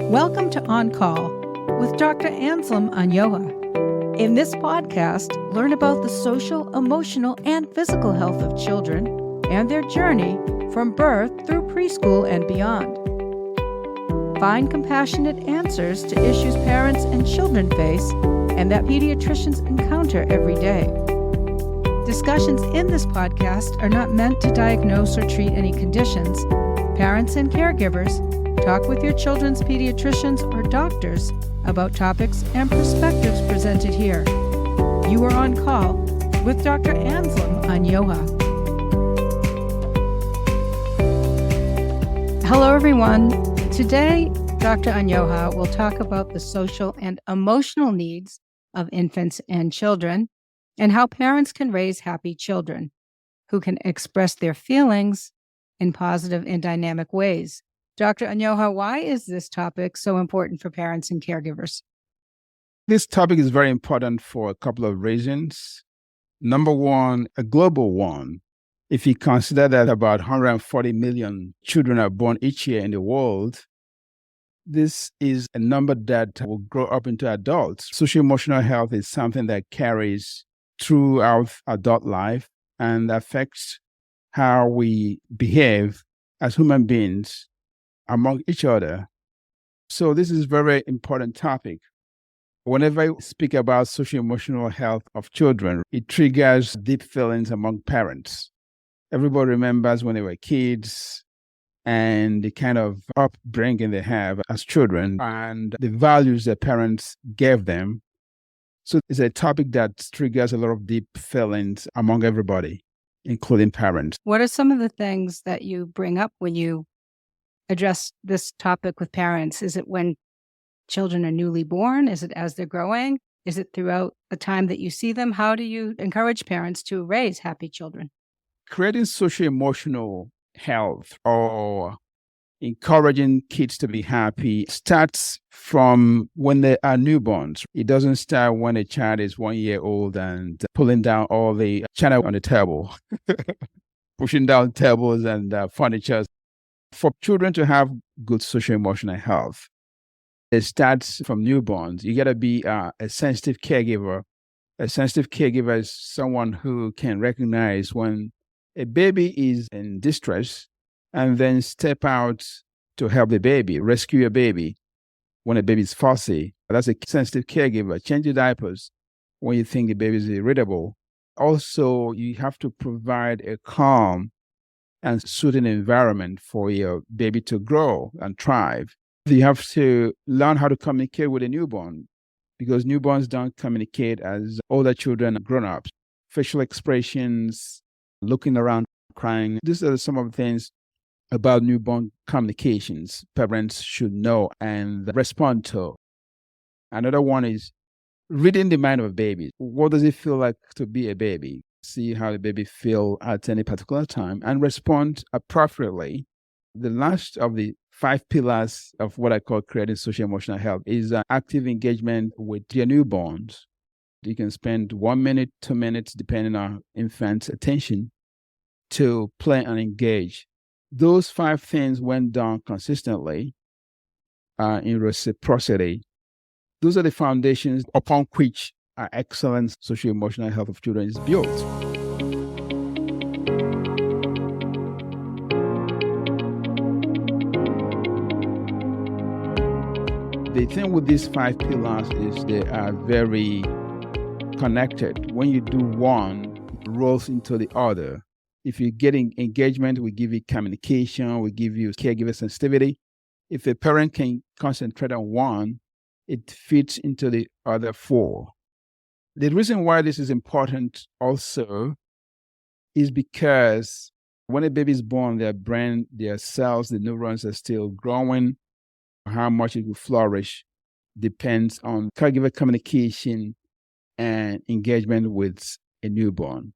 Welcome to On Call with Dr. Anyoha. In this podcast, learn about the social, emotional, and physical health of children and their journey from birth through preschool and beyond. Find compassionate answers to issues parents and children face and that pediatricians encounter every day. Discussions in this podcast are not meant to diagnose or treat any conditions. Parents and caregivers, talk with your children's pediatricians or doctors about topics and perspectives presented here. You are on call with Dr. Anyoha. Hello, everyone. Today, Dr. Anyoha will talk about the social and emotional needs of infants and children and how parents can raise happy children who can express their feelings in positive and dynamic ways. Dr. Anyoha, why is this topic so important for parents and caregivers? This topic is very important for a couple of reasons. Number one, a global one. If you consider that about 140 million children are born each year in the world, this is a number that will grow up into adults. Social-emotional health is something that carries throughout adult life and affects how we behave as human beings among each other. So this is a very important topic. Whenever I speak about social-emotional health of children, it triggers deep feelings among parents. Everybody remembers when they were kids and the kind of upbringing they have as children and the values their parents gave them. So it's a topic that triggers a lot of deep feelings among everybody, including parents. What are some of the things that you bring up when you address this topic with parents? Is it when children are newly born? Is it as they're growing? Is it throughout the time that you see them? How do you encourage parents to raise happy children? Creating social-emotional health or encouraging kids to be happy starts from when they are newborns. It doesn't start when a child is 1 year old and pulling down all the china on the table, pushing down tables and furniture. For children to have good social-emotional health, it starts from newborns. You got to be a sensitive caregiver. A sensitive caregiver is someone who can recognize when a baby is in distress and then step out to help the baby, rescue a baby when a baby is fussy. That's a sensitive caregiver. Change the diapers when you think the baby is irritable. Also, you have to provide a calm and soothing environment for your baby to grow and thrive. You have to learn how to communicate with a newborn because newborns don't communicate as older children and grown-ups. Facial expressions, looking around, crying. These are some of the things about newborn communications parents should know and respond to. Another one is reading the mind of a baby. What does it feel like to be a baby? See how the baby feels at any particular time and respond appropriately. The last of the 5 pillars of what I call creating social-emotional health is active engagement with your newborns. You can spend 1 minute, 2 minutes, depending on infant's attention, to play and engage. Those 5 things, when done consistently, in reciprocity, those are the foundations upon which our excellent social-emotional health of children is built. The thing with these 5 pillars is they are very connected. When you do one, it rolls into the other. If you get engagement, we give you communication, we give you caregiver sensitivity. If a parent can concentrate on one, it fits into the other 4. The reason why this is important also is because when a baby is born, their brain, their cells, the neurons are still growing. How much it will flourish depends on caregiver communication and engagement with a newborn.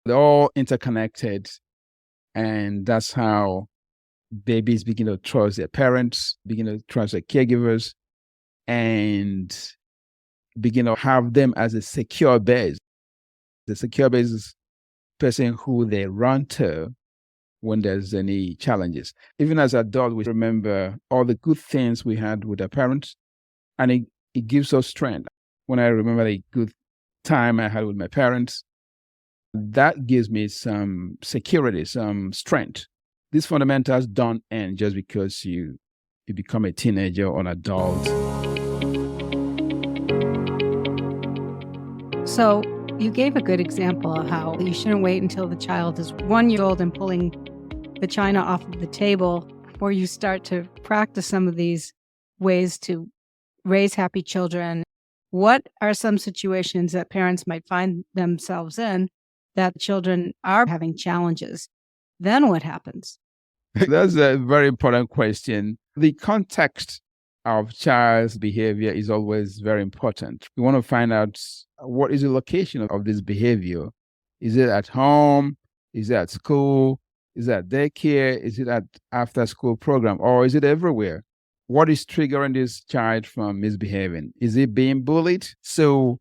They're all interconnected, and that's how babies begin to trust their parents, begin to trust their caregivers, and begin to have them as a secure base. The secure base is person who they run to when there's any challenges. Even as adults, we remember all the good things we had with our parents, and it gives us strength. When I remember the good time I had with my parents, that gives me some security, some strength. These fundamentals don't end just because you become a teenager or an adult. So you gave a good example of how you shouldn't wait until the child is 1 year old and pulling the china off of the table before you start to practice some of these ways to raise happy children. What are some situations that parents might find themselves in that children are having challenges? Then what happens? That's a very important question. The context of child's behavior is always very important. We want to find out what is the location of this behavior. Is it at home? Is it at school? Is it at daycare? Is it at after school program? Or is it everywhere? What is triggering this child from misbehaving? Is it being bullied? So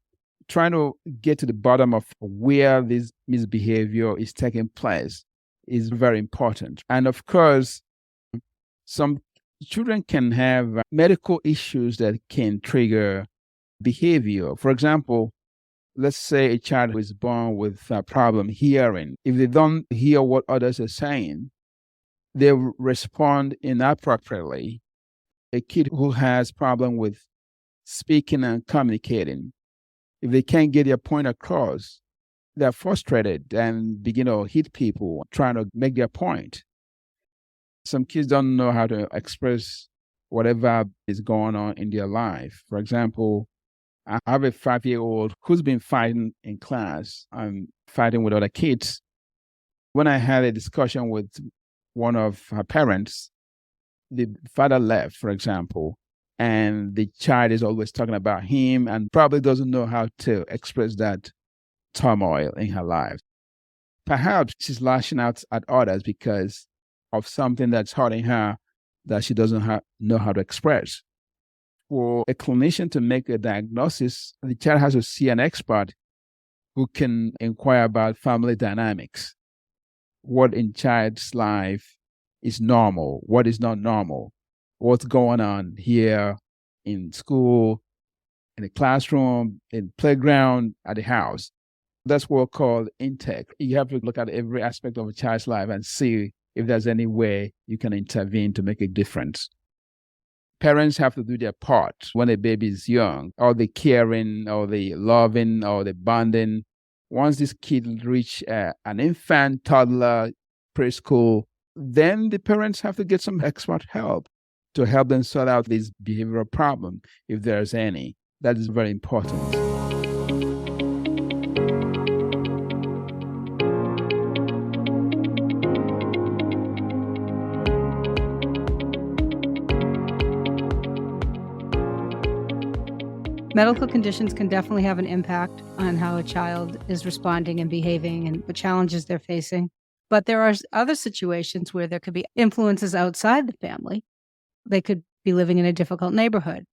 trying to get to the bottom of where this misbehavior is taking place is very important. And of course, some children can have medical issues that can trigger behavior. For example, let's say a child who is born with a problem hearing. If they don't hear what others are saying, they respond inappropriately. A kid who has problem with speaking and communicating, if they can't get their point across, they're frustrated and begin to hit people trying to make their point. Some kids don't know how to express whatever is going on in their life. For example, I have a 5-year-old who's been fighting in class and fighting with other kids. When I had a discussion with one of her parents, the father left, for example, and the child is always talking about him and probably doesn't know how to express that turmoil in her life. Perhaps she's lashing out at others because of something that's hurting her that she doesn't know how to express. For a clinician to make a diagnosis, the child has to see an expert who can inquire about family dynamics. What in child's life is normal, what is not normal, what's going on here in school, in the classroom, in playground, at the house. That's what we call intake. You have to look at every aspect of a child's life and see if there's any way you can intervene to make a difference. Parents have to do their part when a baby is young, or the caring, or the loving, or the bonding. Once this kid reach an infant, toddler, preschool, then the parents have to get some expert help to help them sort out this behavioral problem, if there's any. That is very important. Medical conditions can definitely have an impact on how a child is responding and behaving and the challenges they're facing. But there are other situations where there could be influences outside the family. They could be living in a difficult neighborhood.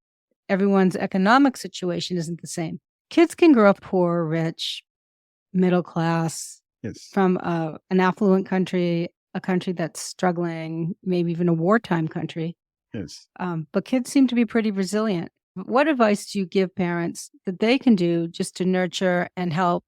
Everyone's economic situation isn't the same. Kids can grow up poor, rich, middle class, Yes. from an affluent country, a country that's struggling, maybe even a wartime country. Yes. But kids seem to be pretty resilient. What advice do you give parents that they can do just to nurture and help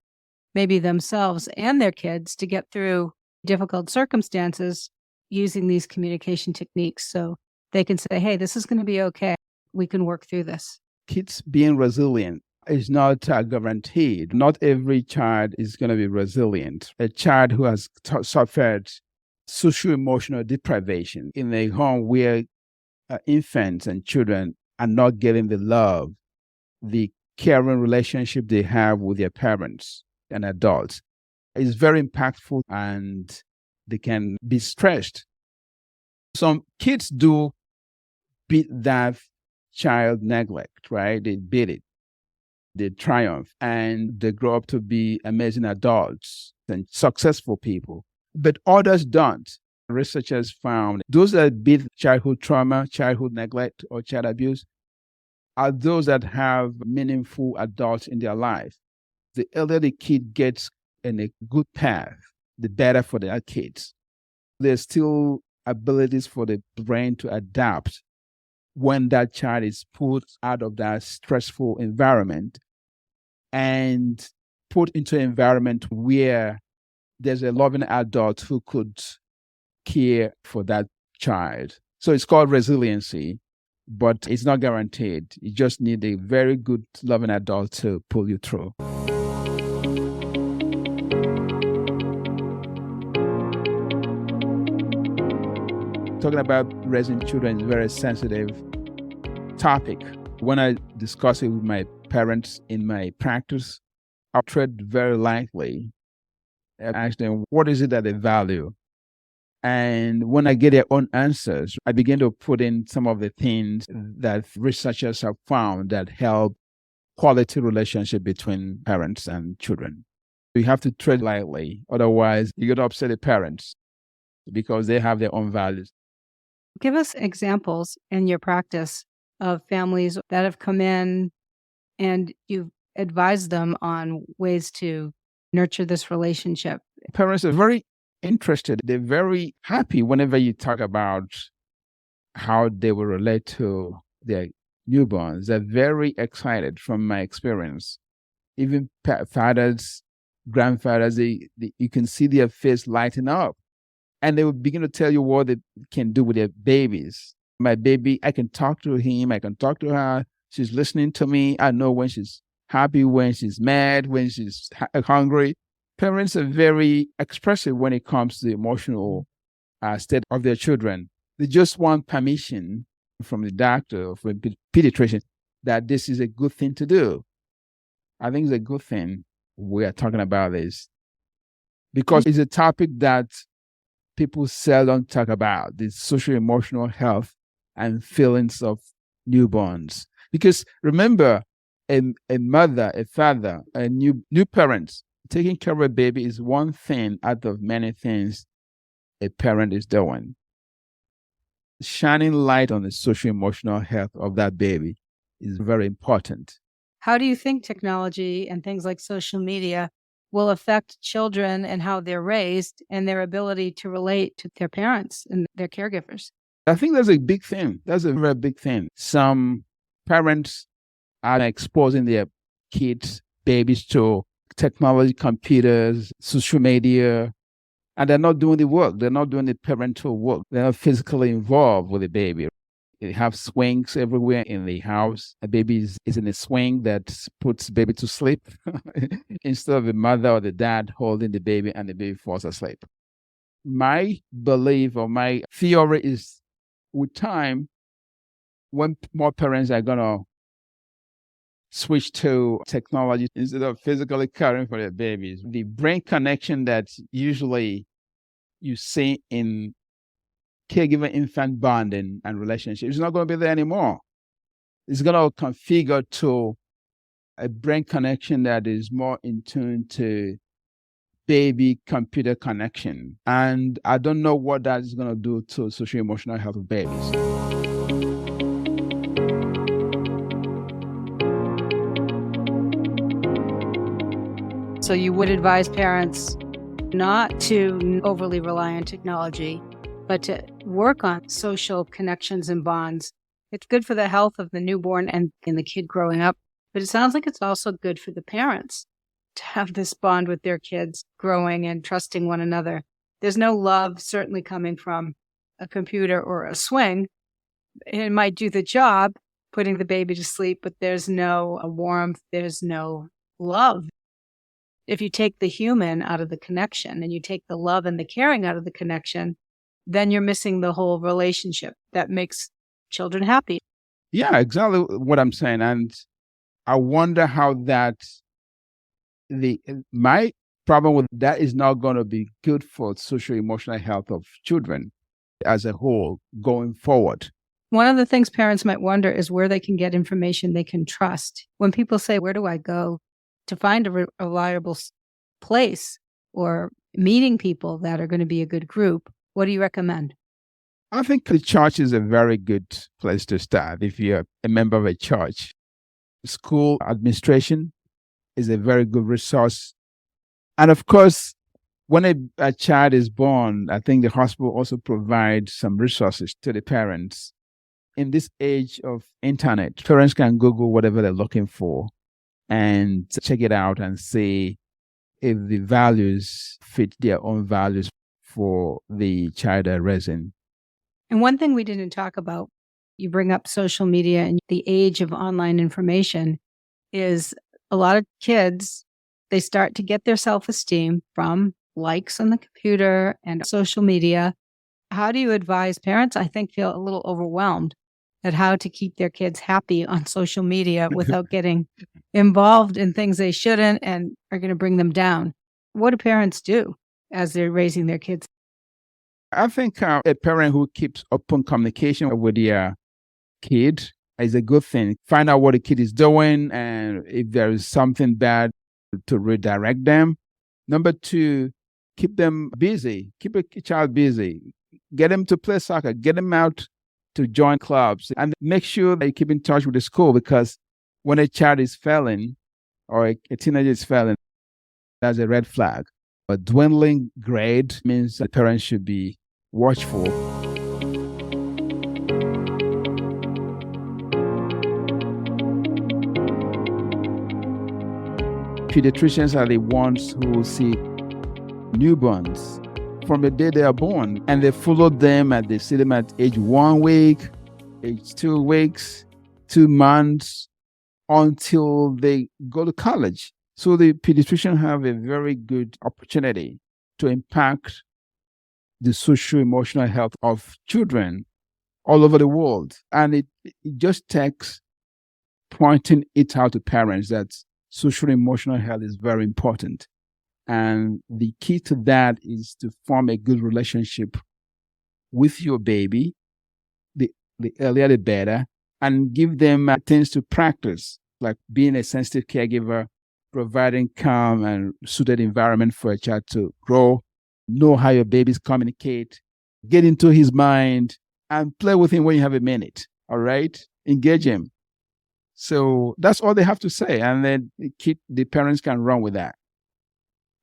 maybe themselves and their kids to get through difficult circumstances using these communication techniques so they can say, hey, this is going to be okay. We can work through this. Kids being resilient is not guaranteed. Not every child is going to be resilient. A child who has suffered socio-emotional deprivation in a home where infants and children are not getting the love, the caring relationship they have with their parents and adults is very impactful, and they can be stressed. Some kids do beat that child neglect, right? They beat it, they triumph, and they grow up to be amazing adults and successful people. But others don't. Researchers found those that beat childhood trauma, childhood neglect, or child abuse are those that have meaningful adults in their life. The earlier the kid gets in a good path, the better for their kids. There's still abilities for the brain to adapt when that child is put out of that stressful environment and put into an environment where there's a loving adult who could care for that child. So it's called resiliency, but it's not guaranteed. You just need a very good, loving adult to pull you through. Talking about raising children is a very sensitive topic. When I discuss it with my parents in my practice, I tread very lightly and ask them, what is it that they value? And when I get their own answers, I begin to put in some of the things that researchers have found that help quality relationship between parents and children. You have to tread lightly. Otherwise, you're going to upset the parents because they have their own values. Give us examples in your practice of families that have come in and you've advised them on ways to nurture this relationship. Parents are very interested. They're very happy whenever you talk about how they will relate to their newborns. They're very excited from my experience. Even fathers, grandfathers, you can see their face lighting up. And they will begin to tell you what they can do with their babies. My baby, I can talk to him, I can talk to her. She's listening to me. I know when she's happy, when she's mad, when she's hungry. Parents are very expressive when it comes to the emotional state of their children. They just want permission from the doctor or from the pediatrician that this is a good thing to do. I think it's a good thing we are talking about this because it's a topic that people seldom talk about, the social emotional health and feelings of newborns. Because remember, a mother, a father, a new parents, taking care of a baby is one thing out of many things a parent is doing. Shining light on the social emotional health of that baby is very important. How do you think technology and things like social media will affect children and how they're raised and their ability to relate to their parents and their caregivers? I think that's a big thing. That's a very big thing. Some parents are exposing their kids, babies to technology, computers, social media, and they're not doing the work. They're not doing the parental work. They're not physically involved with the baby. They have swings everywhere in the house. A baby is in a swing that puts baby to sleep instead of the mother or the dad holding the baby and the baby falls asleep. My belief or my theory is with time, when more parents are going to switch to technology instead of physically caring for their babies, the brain connection that usually you see in caregiver-infant bonding and relationships is not going to be there anymore. It's going to configure to a brain connection that is more in tune to baby-computer connection. And I don't know what that is going to do to social-emotional health of babies. So you would advise parents not to overly rely on technology, but to work on social connections and bonds. It's good for the health of the newborn and the kid growing up, but it sounds like it's also good for the parents to have this bond with their kids growing and trusting one another. There's no love certainly coming from a computer or a swing. It might do the job, putting the baby to sleep, but there's no warmth, there's no love. If you take the human out of the connection and you take the love and the caring out of the connection, then you're missing the whole relationship that makes children happy. Yeah, exactly what I'm saying. And I wonder how my problem with that is not going to be good for social emotional health of children as a whole going forward. One of the things parents might wonder is where they can get information they can trust. When people say, where do I go to find a reliable place or meeting people that are going to be a good group, what do you recommend? I think the church is a very good place to start if you're a member of a church. School administration is a very good resource. And of course, when a child is born, I think the hospital also provides some resources to the parents. In this age of internet, parents can Google whatever they're looking for and check it out and see if the values fit their own values for the child they're raising. And one thing we didn't talk about, you bring up social media and the age of online information, is a lot of kids, they start to get their self-esteem from likes on the computer and social media. How do you advise parents? I think feel a little overwhelmed at how to keep their kids happy on social media without getting involved in things they shouldn't and are going to bring them down. What do parents do as they're raising their kids? I think a parent who keeps open communication with their kid is a good thing. Find out what the kid is doing and if there is something bad, to redirect them. Number two, keep them busy. Keep a child busy. Get them to play soccer. Get them out to join clubs. And make sure that you keep in touch with the school, because when a child is failing or a teenager is failing, that's a red flag. A dwindling grade means that parents should be watchful. Pediatricians are the ones who see newborns from the day they are born, and they follow them and they see them at age 1 week, age 2 weeks, 2 months, until they go to college. So the pediatricians have a very good opportunity to impact the social-emotional health of children all over the world. And it just takes pointing it out to parents that social-emotional health is very important. And the key to that is to form a good relationship with your baby, the earlier the better, and give them things to practice, like being a sensitive caregiver, providing calm and suited environment for a child to grow, know how your babies communicate, get into his mind, and play with him when you have a minute, all right? Engage him. So that's all they have to say, and then the parents can run with that.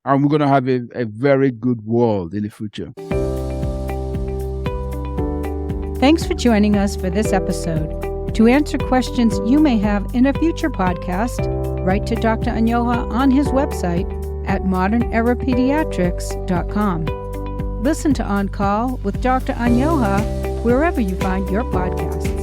And we're going to have a very good world in the future. Thanks for joining us for this episode. To answer questions you may have in a future podcast, write to Dr. Anyoha on his website at modernerapediatrics.com. Listen to On Call with Dr. Anyoha wherever you find your podcasts.